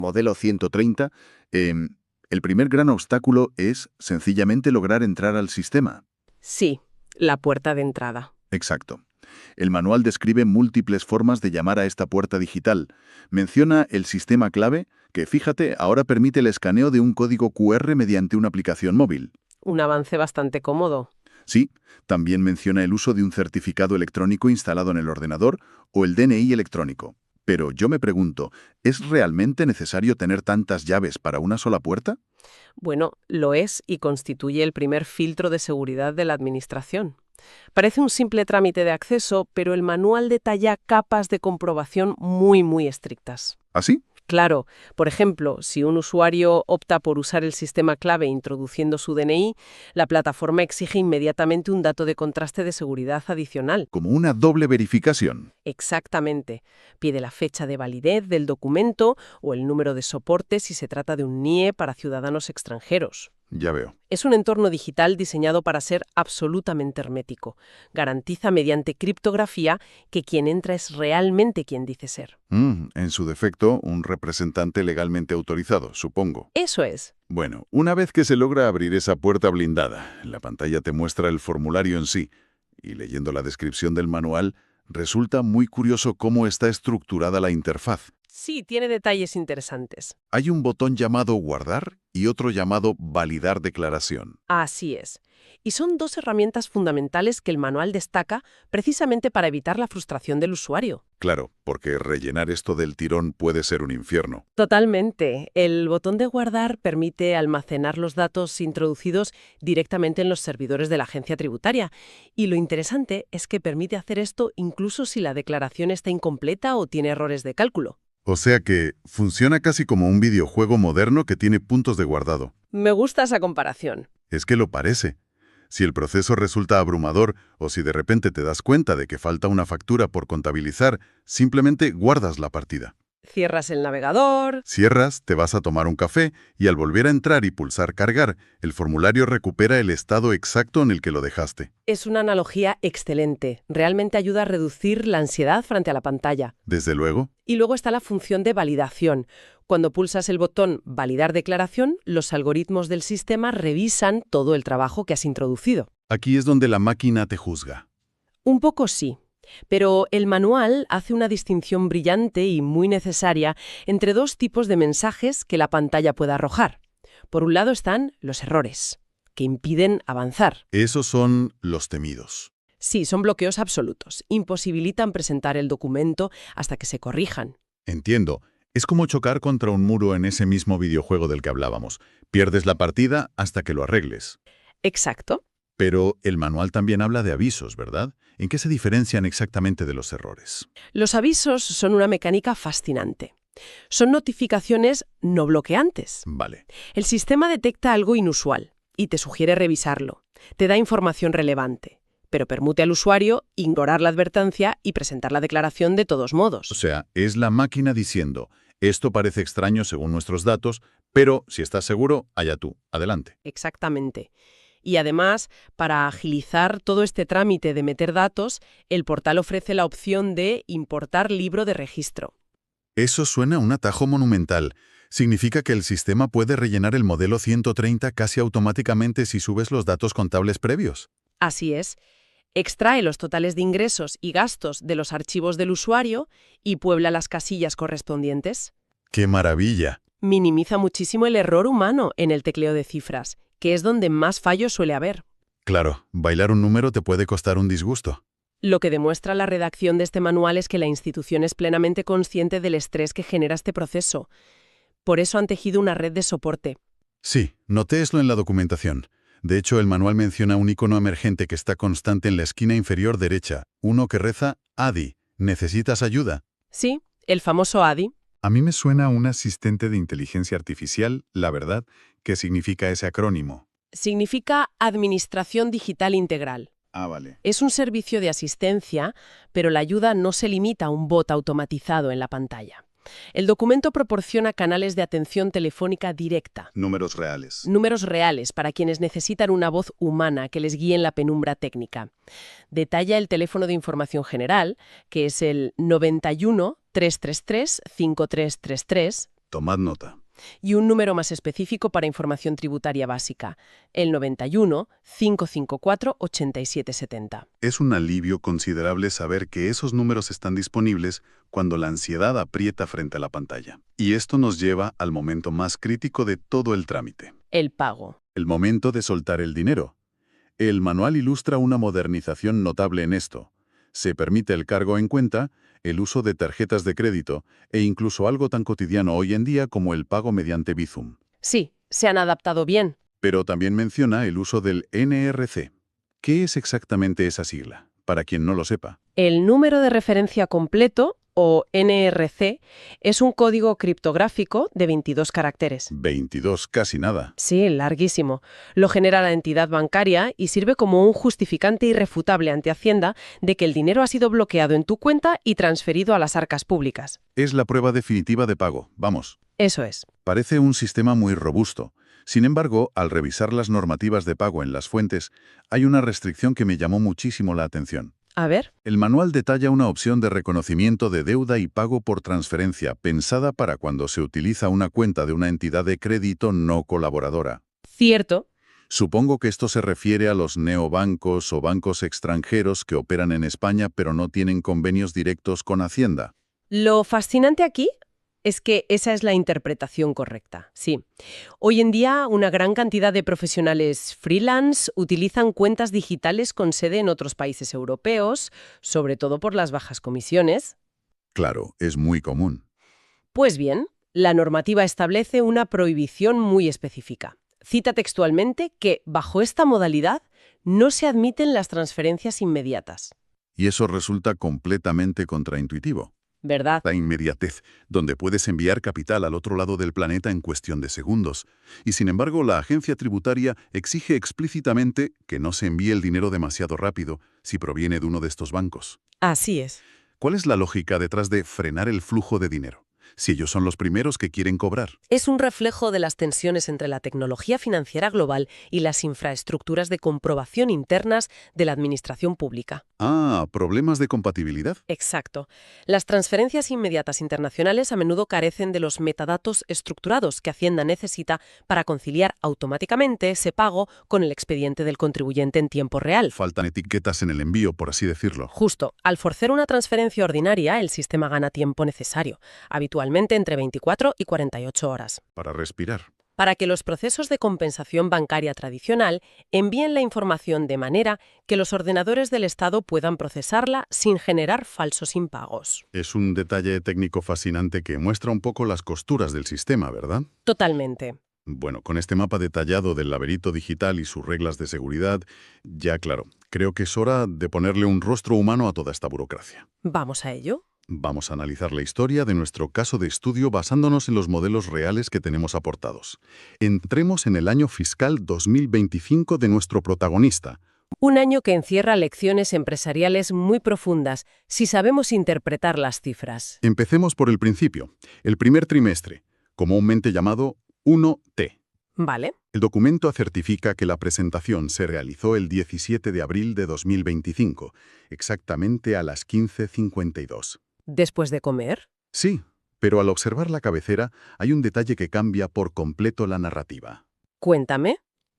Modelo 130, el primer gran obstáculo es sencillamente lograr entrar al sistema. Sí, la puerta de entrada. Exacto. El manual describe múltiples formas de llamar a esta puerta digital. Menciona el sistema clave, que fíjate, ahora permite el escaneo de un código QR mediante una aplicación móvil. Un avance bastante cómodo. Sí, también menciona el uso de un certificado electrónico instalado en el ordenador o el DNI electrónico. Pero yo me pregunto, ¿es realmente necesario tener tantas llaves para una sola puerta? Bueno, lo es y constituye el primer filtro de seguridad de la Administración. Parece un simple trámite de acceso, pero el manual detalla capas de comprobación muy estrictas. ¿Así? Claro, por ejemplo, si un usuario opta por usar el sistema clave introduciendo su DNI, la plataforma exige inmediatamente un dato de contraste de seguridad adicional. Como una doble verificación. Exactamente. Pide la fecha de validez del documento o el número de soporte si se trata de un NIE para ciudadanos extranjeros. Ya veo. Es un entorno digital diseñado para ser absolutamente hermético. Garantiza mediante criptografía que quien entra es realmente quien dice ser. En su defecto, un representante legalmente autorizado, supongo. Eso es. Bueno, una vez que se logra abrir esa puerta blindada, la pantalla te muestra el formulario en sí, y leyendo la descripción del manual, resulta muy curioso cómo está estructurada la interfaz. Sí, tiene detalles interesantes. Hay un botón llamado Guardar y otro llamado Validar declaración. Así es. Y son dos herramientas fundamentales que el manual destaca precisamente para evitar la frustración del usuario. Claro, porque rellenar esto del tirón puede ser un infierno. Totalmente. El botón de guardar permite almacenar los datos introducidos directamente en los servidores de la agencia tributaria. Y lo interesante es que permite hacer esto incluso si la declaración está incompleta o tiene errores de cálculo. O sea que funciona casi como un videojuego moderno que tiene puntos de guardado. Me gusta esa comparación. Es que lo parece. Si el proceso resulta abrumador o si de repente te das cuenta de que falta una factura por contabilizar, simplemente guardas la partida. Cierras el navegador. Cierras, te vas a tomar un café y al volver a entrar y pulsar cargar, el formulario recupera el estado exacto en el que lo dejaste. Es una analogía excelente. Realmente ayuda a reducir la ansiedad frente a la pantalla. Desde luego. Y luego está la función de validación. Cuando pulsas el botón Validar declaración, los algoritmos del sistema revisan todo el trabajo que has introducido. Aquí es donde la máquina te juzga. Un poco sí. Pero el manual hace una distinción brillante y muy necesaria entre dos tipos de mensajes que la pantalla puede arrojar. Por un lado están los errores, que impiden avanzar. Esos son los temidos. Sí, son bloqueos absolutos. Imposibilitan presentar el documento hasta que se corrijan. Entiendo. Es como chocar contra un muro en ese mismo videojuego del que hablábamos. Pierdes la partida hasta que lo arregles. Exacto. Pero el manual también habla de avisos, ¿verdad? ¿En qué se diferencian exactamente de los errores? Los avisos son una mecánica fascinante. Son notificaciones no bloqueantes. Vale. El sistema detecta algo inusual y te sugiere revisarlo. Te da información relevante, pero permite al usuario ignorar la advertencia y presentar la declaración de todos modos. O sea, es la máquina diciendo, esto parece extraño según nuestros datos, pero si estás seguro, allá tú, adelante. Exactamente. Y además, para agilizar todo este trámite de meter datos, el portal ofrece la opción de importar libro de registro. Eso suena a un atajo monumental. Significa que el sistema puede rellenar el modelo 130 casi automáticamente si subes los datos contables previos. Así es. Extrae los totales de ingresos y gastos de los archivos del usuario y puebla las casillas correspondientes. ¡Qué maravilla! Minimiza muchísimo el error humano en el tecleo de cifras, que es donde más fallos suele haber. Claro, bailar un número te puede costar un disgusto. Lo que demuestra la redacción de este manual es que la institución es plenamente consciente del estrés que genera este proceso. Por eso han tejido una red de soporte. Sí, noté eso en la documentación. De hecho, el manual menciona un icono emergente que está constante en la esquina inferior derecha, uno que reza ADI. ¿Necesitas ayuda? Sí, el famoso ADI. A mí me suena a un asistente de inteligencia artificial, la verdad. ¿Qué significa ese acrónimo? Significa Administración Digital Integral. Ah, vale. Es un servicio de asistencia, pero la ayuda no se limita a un bot automatizado en la pantalla. El documento proporciona canales de atención telefónica directa. Números reales. Números reales para quienes necesitan una voz humana que les guíe en la penumbra técnica. Detalla el teléfono de información general, que es el 91 333 5333, Tomad nota. Y un número más específico para información tributaria básica, el 91 554 8770. Es un alivio considerable saber que esos números están disponibles cuando la ansiedad aprieta frente a la pantalla. Y esto nos lleva al momento más crítico de todo el trámite. El pago. El momento de soltar el dinero. El manual ilustra una modernización notable en esto. Se permite el cargo en cuenta, el uso de tarjetas de crédito e incluso algo tan cotidiano hoy en día como el pago mediante Bizum. Sí, se han adaptado bien. Pero también menciona el uso del NRC. ¿Qué es exactamente esa sigla? Para quien no lo sepa. El número de referencia completo, o NRC, es un código criptográfico de 22 caracteres. 22, casi nada. Sí, larguísimo. Lo genera la entidad bancaria y sirve como un justificante irrefutable ante Hacienda de que el dinero ha sido bloqueado en tu cuenta y transferido a las arcas públicas. Es la prueba definitiva de pago, vamos. Eso es. Parece un sistema muy robusto. Sin embargo, al revisar las normativas de pago en las fuentes, hay una restricción que me llamó muchísimo la atención. A ver. El manual detalla una opción de reconocimiento de deuda y pago por transferencia pensada para cuando se utiliza una cuenta de una entidad de crédito no colaboradora. Cierto. Supongo que esto se refiere a los neobancos o bancos extranjeros que operan en España pero no tienen convenios directos con Hacienda. Lo fascinante aquí es que esa es la interpretación correcta, sí. Hoy en día, una gran cantidad de profesionales freelance utilizan cuentas digitales con sede en otros países europeos, sobre todo por las bajas comisiones. Claro, es muy común. Pues bien, la normativa establece una prohibición muy específica. Cita textualmente que, bajo esta modalidad, no se admiten las transferencias inmediatas. Y eso resulta completamente contraintuitivo. ¿Verdad? La inmediatez, donde puedes enviar capital al otro lado del planeta en cuestión de segundos. Y sin embargo, la agencia tributaria exige explícitamente que no se envíe el dinero demasiado rápido si proviene de uno de estos bancos. Así es. ¿Cuál es la lógica detrás de frenar el flujo de dinero? Si ellos son los primeros que quieren cobrar. Es un reflejo de las tensiones entre la tecnología financiera global y las infraestructuras de comprobación internas de la administración pública. Ah, ¿problemas de compatibilidad? Exacto. Las transferencias inmediatas internacionales a menudo carecen de los metadatos estructurados que Hacienda necesita para conciliar automáticamente ese pago con el expediente del contribuyente en tiempo real. Faltan etiquetas en el envío, por así decirlo. Justo, al forzar una transferencia ordinaria, el sistema gana tiempo necesario, habitualmente entre 24 y 48 horas. Para respirar. Para que los procesos de compensación bancaria tradicional envíen la información de manera que los ordenadores del Estado puedan procesarla sin generar falsos impagos. Es un detalle técnico fascinante que muestra un poco las costuras del sistema, ¿verdad? Totalmente. Bueno, con este mapa detallado del laberinto digital y sus reglas de seguridad, ya claro, creo que es hora de ponerle un rostro humano a toda esta burocracia. ¿Vamos a ello? Vamos a analizar la historia de nuestro caso de estudio basándonos en los modelos reales que tenemos aportados. Entremos en el año fiscal 2025 de nuestro protagonista. Un año que encierra lecciones empresariales muy profundas, si sabemos interpretar las cifras. Empecemos por el principio, el primer trimestre, comúnmente llamado 1T. Vale. El documento certifica que la presentación se realizó el 17 de abril de 2025, exactamente a las 15:52. ¿Después de comer? Sí, pero al observar la cabecera hay un detalle que cambia por completo la narrativa. Cuéntame.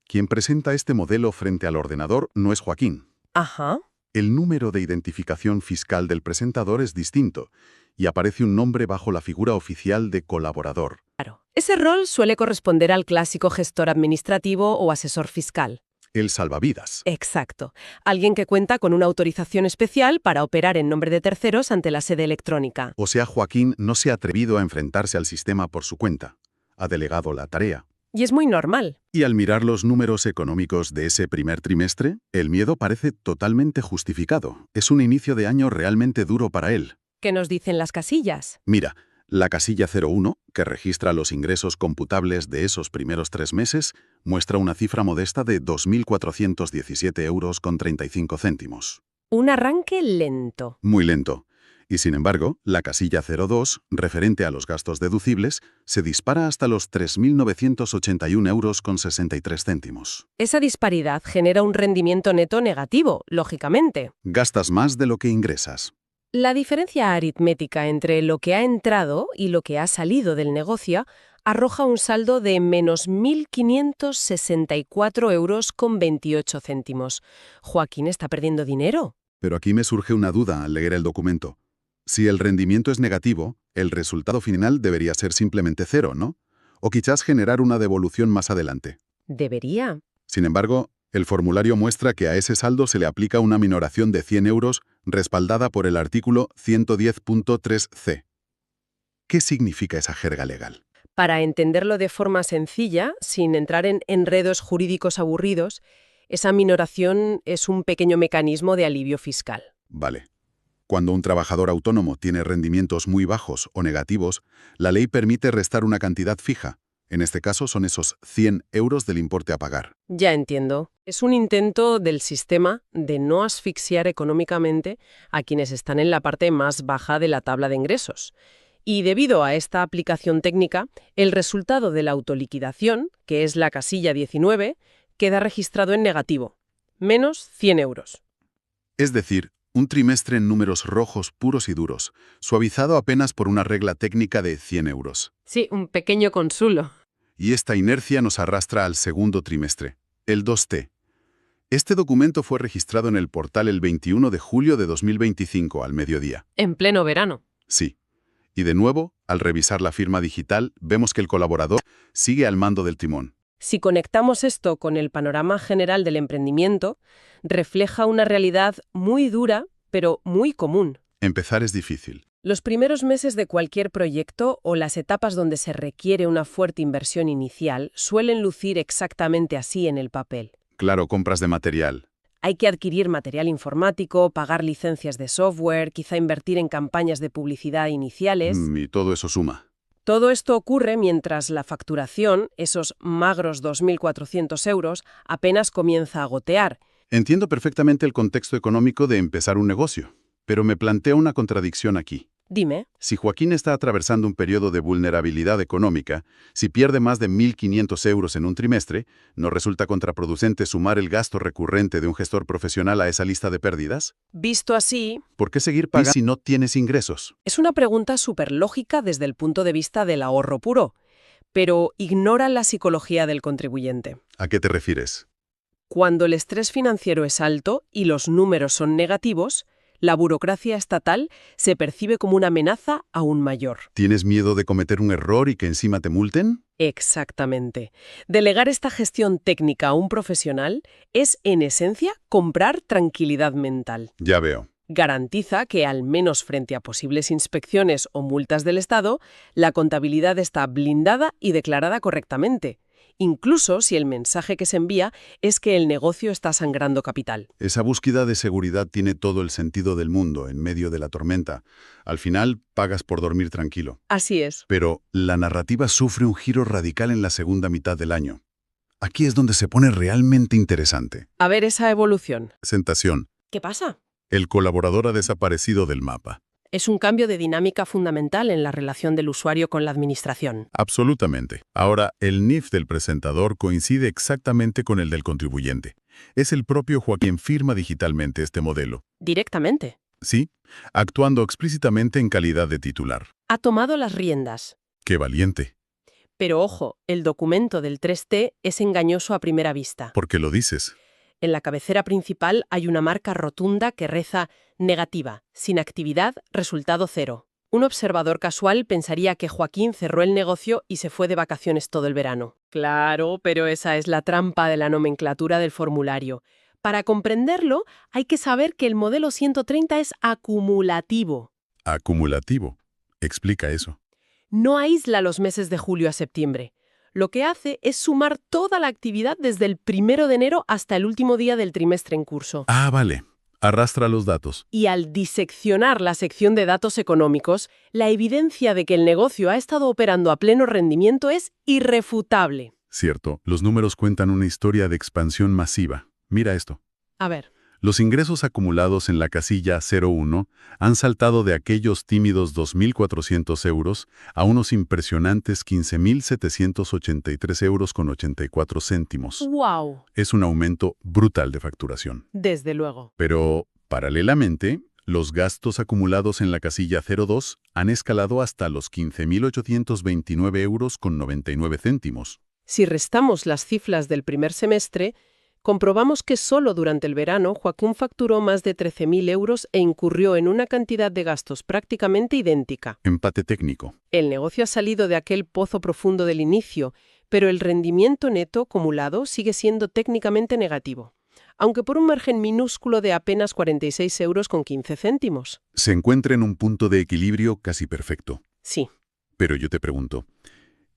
Quien presenta este modelo frente al ordenador no es Joaquín. Ajá. El número de identificación fiscal del presentador es distinto y aparece un nombre bajo la figura oficial de colaborador. Claro. Ese rol suele corresponder al clásico gestor administrativo o asesor fiscal. El salvavidas. Exacto. Alguien que cuenta con una autorización especial para operar en nombre de terceros ante la sede electrónica. O sea, Joaquín no se ha atrevido a enfrentarse al sistema por su cuenta. Ha delegado la tarea. Y es muy normal. Y al mirar los números económicos de ese primer trimestre, el miedo parece totalmente justificado. Es un inicio de año realmente duro para él. ¿Qué nos dicen las casillas? Mira, la casilla 01, que registra los ingresos computables de esos primeros 3 meses, muestra una cifra modesta de 2.417,35 €. Un arranque lento. Muy lento. Y sin embargo, la casilla 02, referente a los gastos deducibles, se dispara hasta los 3.981,63 €. Esa disparidad genera un rendimiento neto negativo, lógicamente. Gastas más de lo que ingresas. La diferencia aritmética entre lo que ha entrado y lo que ha salido del negocio arroja un saldo de menos 1.564,28 €. Joaquín está perdiendo dinero. Pero aquí me surge una duda al leer el documento. Si el rendimiento es negativo, el resultado final debería ser simplemente cero, ¿no? O quizás generar una devolución más adelante. Debería. Sin embargo, el formulario muestra que a ese saldo se le aplica una minoración de 100 € respaldada por el artículo 110.3c. ¿Qué significa esa jerga legal? Para entenderlo de forma sencilla, sin entrar en enredos jurídicos aburridos, esa minoración es un pequeño mecanismo de alivio fiscal. Vale. Cuando un trabajador autónomo tiene rendimientos muy bajos o negativos, la ley permite restar una cantidad fija. En este caso son esos 100 € del importe a pagar. Ya entiendo. Es un intento del sistema de no asfixiar económicamente a quienes están en la parte más baja de la tabla de ingresos. Y debido a esta aplicación técnica, el resultado de la autoliquidación, que es la casilla 19, queda registrado en negativo, menos 100 €. Es decir, un trimestre en números rojos puros y duros, suavizado apenas por una regla técnica de 100 €. Sí, un pequeño consulo. Y esta inercia nos arrastra al segundo trimestre, el 2T. Este documento fue registrado en el portal el 21 de julio de 2025 al mediodía. En pleno verano. Sí. Y de nuevo, al revisar la firma digital, vemos que el colaborador sigue al mando del timón. Si conectamos esto con el panorama general del emprendimiento, refleja una realidad muy dura, pero muy común. Empezar es difícil. Los primeros meses de cualquier proyecto o las etapas donde se requiere una fuerte inversión inicial suelen lucir exactamente así en el papel. Claro, compras de material. Hay que adquirir material informático, pagar licencias de software, quizá invertir en campañas de publicidad iniciales. Y todo eso suma. Todo esto ocurre mientras la facturación, esos magros 2.400 €, apenas comienza a gotear. Entiendo perfectamente el contexto económico de empezar un negocio, pero me planteo una contradicción aquí. Dime. Si Joaquín está atravesando un periodo de vulnerabilidad económica, si pierde más de 1.500 € en un trimestre, ¿no resulta contraproducente sumar el gasto recurrente de un gestor profesional a esa lista de pérdidas? Visto así, ¿Por qué seguir pagando si no tienes ingresos? es una pregunta súper lógica desde el punto de vista del ahorro puro, pero ignora la psicología del contribuyente. ¿A qué te refieres? Cuando el estrés financiero es alto y los números son negativos, la burocracia estatal se percibe como una amenaza aún mayor. ¿Tienes miedo de cometer un error y que encima te multen? Exactamente. Delegar esta gestión técnica a un profesional es, en esencia, comprar tranquilidad mental. Ya veo. Garantiza que, al menos frente a posibles inspecciones o multas del Estado, la contabilidad está blindada y declarada correctamente, incluso si el mensaje que se envía es que el negocio está sangrando capital. Esa búsqueda de seguridad tiene todo el sentido del mundo en medio de la tormenta. Al final, pagas por dormir tranquilo. Así es. Pero la narrativa sufre un giro radical en la segunda mitad del año. Aquí es donde se pone realmente interesante. A ver esa evolución. Presentación. ¿Qué pasa? El colaborador ha desaparecido del mapa. Es un cambio de dinámica fundamental en la relación del usuario con la administración. Absolutamente. Ahora, el NIF del presentador coincide exactamente con el del contribuyente. Es el propio Joaquín firma digitalmente este modelo. Directamente. Sí, actuando explícitamente en calidad de titular. Ha tomado las riendas. ¡Qué valiente! Pero ojo, el documento del 3T es engañoso a primera vista. ¿Por qué lo dices? En la cabecera principal hay una marca rotunda que reza negativa, sin actividad, resultado cero. Un observador casual pensaría que Joaquín cerró el negocio y se fue de vacaciones todo el verano. Claro, pero esa es la trampa de la nomenclatura del formulario. Para comprenderlo, hay que saber que el modelo 130 es acumulativo. Acumulativo. Explica eso. No aísla los meses de julio a septiembre. Lo que hace es sumar toda la actividad desde el 1 de enero hasta el último día del trimestre en curso. Ah, vale. Arrastra los datos. Y al diseccionar la sección de datos económicos, la evidencia de que el negocio ha estado operando a pleno rendimiento es irrefutable. Cierto, los números cuentan una historia de expansión masiva. Mira esto. A ver. Los ingresos acumulados en la casilla 01 han saltado de aquellos tímidos 2.400 € a unos impresionantes 15.783,84 €. ¡Wow! Es un aumento brutal de facturación. Desde luego. Pero, paralelamente, Los gastos acumulados en la casilla 02 han escalado hasta los 15.829 euros con 99 céntimos. Si restamos las cifras del primer semestre, comprobamos que solo durante el verano Joaquín facturó más de 13.000 euros e incurrió en una cantidad de gastos prácticamente idéntica. Empate técnico. El negocio ha salido de aquel pozo profundo del inicio, pero el rendimiento neto acumulado sigue siendo técnicamente negativo, aunque por un margen minúsculo de apenas 46 euros con 15 céntimos. Se encuentra en un punto de equilibrio casi perfecto. Sí. Pero yo te pregunto,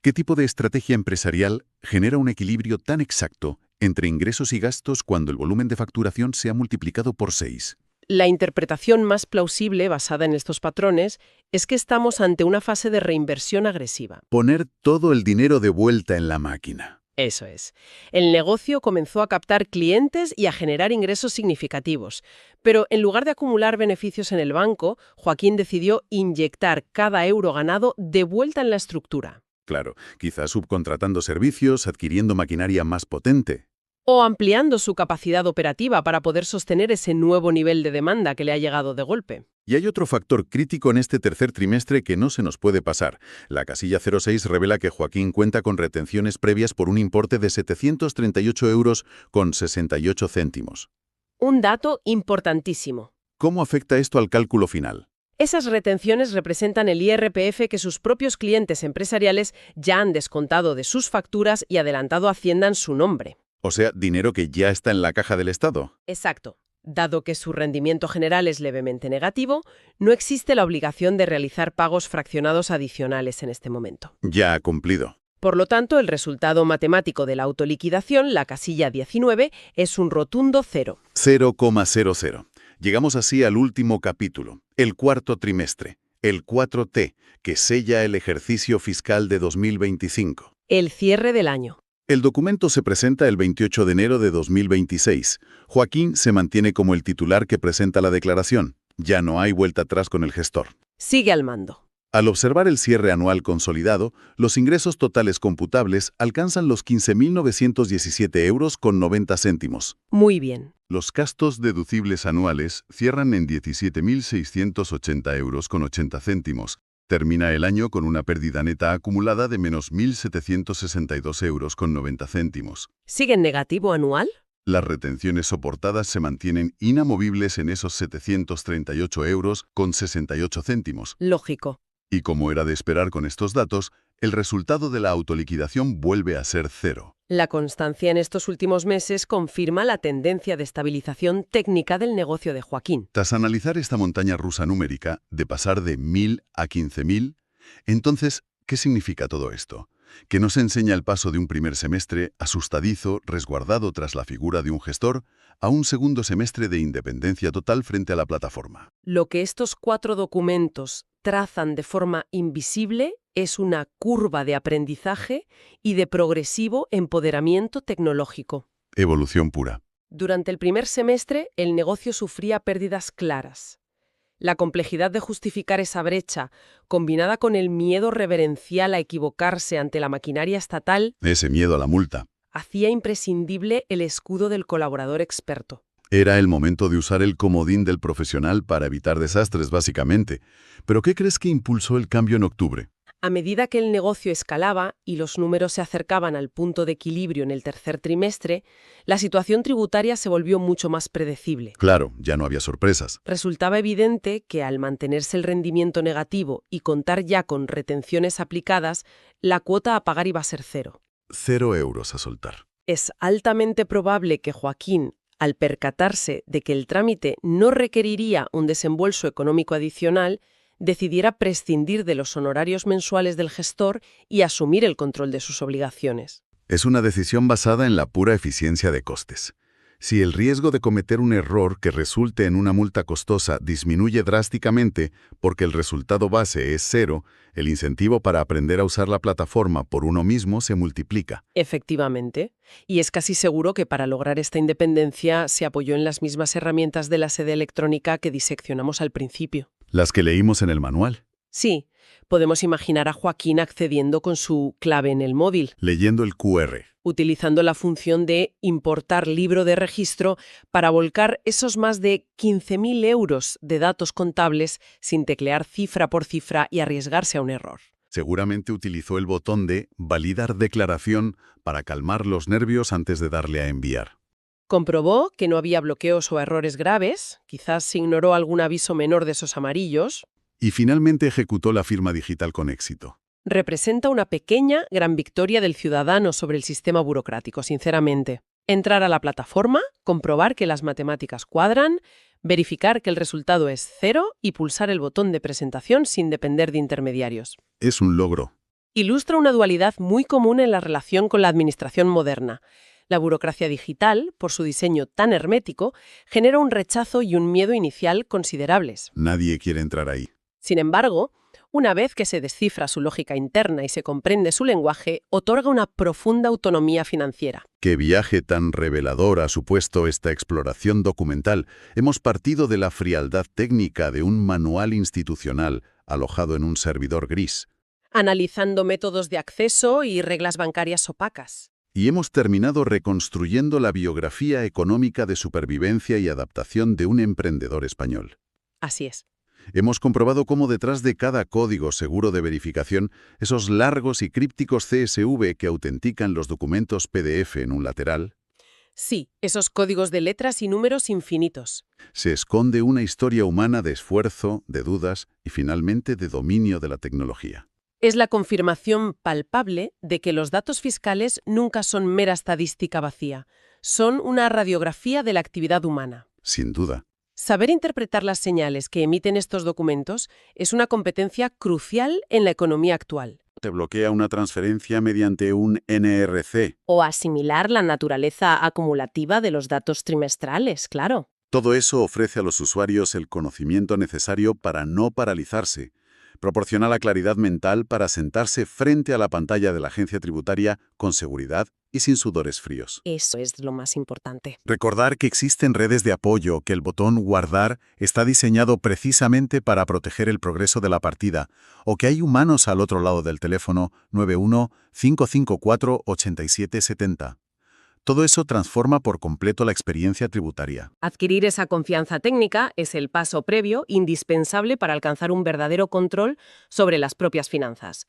¿qué tipo de estrategia empresarial genera un equilibrio tan exacto entre ingresos y gastos cuando el volumen de facturación se ha multiplicado por 6? La interpretación más plausible basada en estos patrones es que estamos ante una fase de reinversión agresiva. Poner todo el dinero de vuelta en la máquina. Eso es. El negocio comenzó a captar clientes y a generar ingresos significativos, pero en lugar de acumular beneficios en el banco, Joaquín decidió inyectar cada euro ganado de vuelta en la estructura. Claro, quizás subcontratando servicios, adquiriendo maquinaria más potente. O ampliando su capacidad operativa para poder sostener ese nuevo nivel de demanda que le ha llegado de golpe. Y hay otro factor crítico en este tercer trimestre que no se nos puede pasar. La casilla 06 revela que Joaquín cuenta con retenciones previas por un importe de 738 euros con 68 céntimos. Un dato importantísimo. ¿Cómo afecta esto al cálculo final? Esas retenciones representan el IRPF que sus propios clientes empresariales ya han descontado de sus facturas y adelantado a Hacienda en su nombre. O sea, dinero que ya está en la caja del Estado. Exacto. Dado que su rendimiento general es levemente negativo, no existe la obligación de realizar pagos fraccionados adicionales en este momento. Ya ha cumplido. Por lo tanto, el resultado matemático de la autoliquidación, la casilla 19, es un rotundo 0. 0,00. Llegamos así al último capítulo, el cuarto trimestre, el 4T, que sella el ejercicio fiscal de 2025. El cierre del año. El documento se presenta el 28 de enero de 2026. Joaquín se mantiene como el titular que presenta la declaración. Ya no hay vuelta atrás con el gestor. Sigue al mando. Al observar el cierre anual consolidado, los ingresos totales computables alcanzan los 15.917 euros con 90 céntimos. Muy bien. Los gastos deducibles anuales cierran en 17.680 euros con 80 céntimos. Termina el año con una pérdida neta acumulada de menos 1.762 euros con 90 céntimos. ¿Sigue en negativo anual? Las retenciones soportadas se mantienen inamovibles en esos 738 euros con 68 céntimos. Lógico. Y como era de esperar con estos datos, el resultado de la autoliquidación vuelve a ser 0. La constancia en estos últimos meses confirma la tendencia de estabilización técnica del negocio de Joaquín. Tras analizar esta montaña rusa numérica, de pasar de 1.000 a 15.000, entonces, ¿qué significa todo esto? Que nos enseña el paso de un primer semestre asustadizo, resguardado tras la figura de un gestor, a un segundo semestre de independencia total frente a la plataforma. Lo que estos 4 documentos trazan de forma invisible es una curva de aprendizaje y de progresivo empoderamiento tecnológico. Evolución pura. Durante el primer semestre, el negocio sufría pérdidas claras. La complejidad de justificar esa brecha, combinada con el miedo reverencial a equivocarse ante la maquinaria estatal, Ese miedo a la multa. hacía imprescindible el escudo del colaborador experto. Era el momento de usar el comodín del profesional para evitar desastres, básicamente. ¿Pero qué crees que impulsó el cambio en octubre? A medida que el negocio escalaba y los números se acercaban al punto de equilibrio en el tercer trimestre, la situación tributaria se volvió mucho más predecible. Claro, ya no había sorpresas. Resultaba evidente que al mantenerse el rendimiento negativo y contar ya con retenciones aplicadas, la cuota a pagar iba a ser 0. 0 euros a soltar. Es altamente probable que Joaquín, al percatarse de que el trámite no requeriría un desembolso económico adicional, decidiera prescindir de los honorarios mensuales del gestor y asumir el control de sus obligaciones. Es una decisión basada en la pura eficiencia de costes. Si el riesgo de cometer un error que resulte en una multa costosa disminuye drásticamente porque el resultado base es 0, el incentivo para aprender a usar la plataforma por uno mismo se multiplica. Efectivamente. Y es casi seguro que para lograr esta independencia se apoyó en las mismas herramientas de la sede electrónica que diseccionamos al principio. Las que leímos en el manual. Sí, podemos imaginar a Joaquín accediendo con su clave en el móvil, Leyendo el QR. utilizando la función de importar libro de registro para volcar esos más de 15.000 euros de datos contables sin teclear cifra por cifra y arriesgarse a un error. Seguramente utilizó el botón de «Validar declaración» para calmar los nervios antes de darle a enviar. Comprobó que no había bloqueos o errores graves, quizás se ignoró algún aviso menor de esos amarillos. Y finalmente ejecutó la firma digital con éxito. Representa una pequeña, gran victoria del ciudadano sobre el sistema burocrático, sinceramente. Entrar a la plataforma, comprobar que las matemáticas cuadran, verificar que el resultado es 0 y pulsar el botón de presentación sin depender de intermediarios. Es un logro. Ilustra una dualidad muy común en la relación con la administración moderna. La burocracia digital, por su diseño tan hermético, genera un rechazo y un miedo inicial considerables. Nadie quiere entrar ahí. Sin embargo, una vez que se descifra su lógica interna y se comprende su lenguaje, otorga una profunda autonomía financiera. Qué viaje tan revelador ha supuesto esta exploración documental. Hemos partido de la frialdad técnica de un manual institucional alojado en un servidor gris. Analizando métodos de acceso y reglas bancarias opacas. Y hemos terminado reconstruyendo la biografía económica de supervivencia y adaptación de un emprendedor español. Así es. Hemos comprobado cómo detrás de cada código seguro de verificación, esos largos y crípticos CSV que autentican los documentos PDF en un lateral, Sí, esos códigos de letras y números infinitos. se esconde una historia humana de esfuerzo, de dudas y finalmente de dominio de la tecnología. Es la confirmación palpable de que los datos fiscales nunca son mera estadística vacía. Son una radiografía de la actividad humana. Sin duda. Saber interpretar las señales que emiten estos documentos es una competencia crucial en la economía actual. Te bloquea una transferencia mediante un NRC. O asimilar la naturaleza acumulativa de los datos trimestrales, claro. Todo eso ofrece a los usuarios el conocimiento necesario para no paralizarse. Proporciona la claridad mental para sentarse frente a la pantalla de la agencia tributaria con seguridad y sin sudores fríos. Eso es lo más importante. Recordar que existen redes de apoyo, que el botón Guardar está diseñado precisamente para proteger el progreso de la partida, o que hay humanos al otro lado del teléfono 91-554-8770. Todo eso transforma por completo la experiencia tributaria. Adquirir esa confianza técnica es el paso previo indispensable para alcanzar un verdadero control sobre las propias finanzas.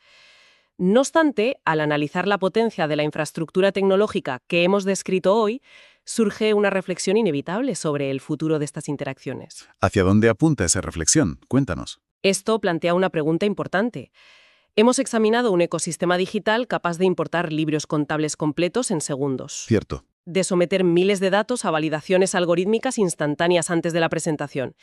No obstante, al analizar la potencia de la infraestructura tecnológica que hemos descrito hoy, surge una reflexión inevitable sobre el futuro de estas interacciones. ¿Hacia dónde apunta esa reflexión? Cuéntanos. Esto plantea una pregunta importante. Hemos examinado un ecosistema digital capaz de importar libros contables completos en segundos, Cierto. de someter miles de datos a validaciones algorítmicas instantáneas antes de la presentación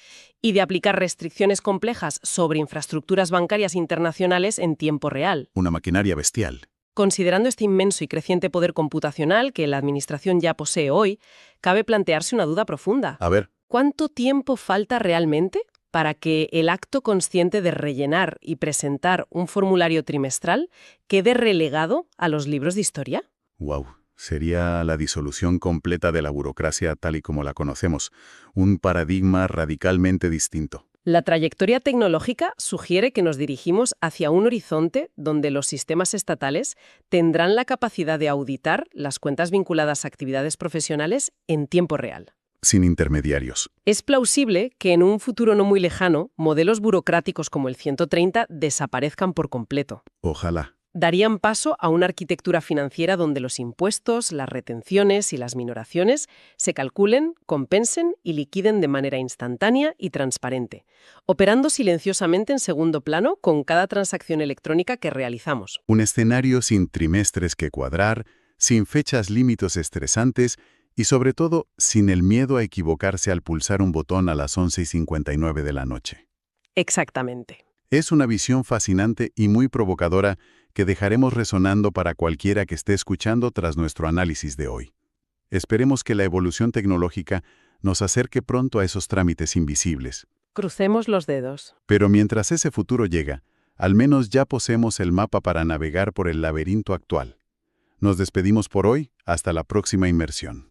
y de aplicar restricciones complejas sobre infraestructuras bancarias internacionales en tiempo real. Una maquinaria bestial. Considerando este inmenso y creciente poder computacional que la Administración ya posee hoy, cabe plantearse una duda profunda. A ver, ¿Cuánto tiempo falta realmente para que el acto consciente de rellenar y presentar un formulario trimestral quede relegado a los libros de historia? wow. Sería la disolución completa de la burocracia tal y como la conocemos. Un paradigma radicalmente distinto. La trayectoria tecnológica sugiere que nos dirigimos hacia un horizonte donde los sistemas estatales tendrán la capacidad de auditar las cuentas vinculadas a actividades profesionales en tiempo real. Sin intermediarios. Es plausible que en un futuro no muy lejano, modelos burocráticos como el 130 desaparezcan por completo. Ojalá. Darían paso a una arquitectura financiera donde los impuestos, las retenciones y las minoraciones se calculen, compensen y liquiden de manera instantánea y transparente, operando silenciosamente en segundo plano con cada transacción electrónica que realizamos. Un escenario sin trimestres que cuadrar, sin fechas límites estresantes y sobre todo sin el miedo a equivocarse al pulsar un botón a las 11:59 de la noche. Exactamente. Es una visión fascinante y muy provocadora que dejaremos resonando para cualquiera que esté escuchando tras nuestro análisis de hoy. Esperemos que la evolución tecnológica nos acerque pronto a esos trámites invisibles. Crucemos los dedos. Pero mientras ese futuro llega, al menos ya poseemos el mapa para navegar por el laberinto actual. Nos despedimos por hoy, hasta la próxima inmersión.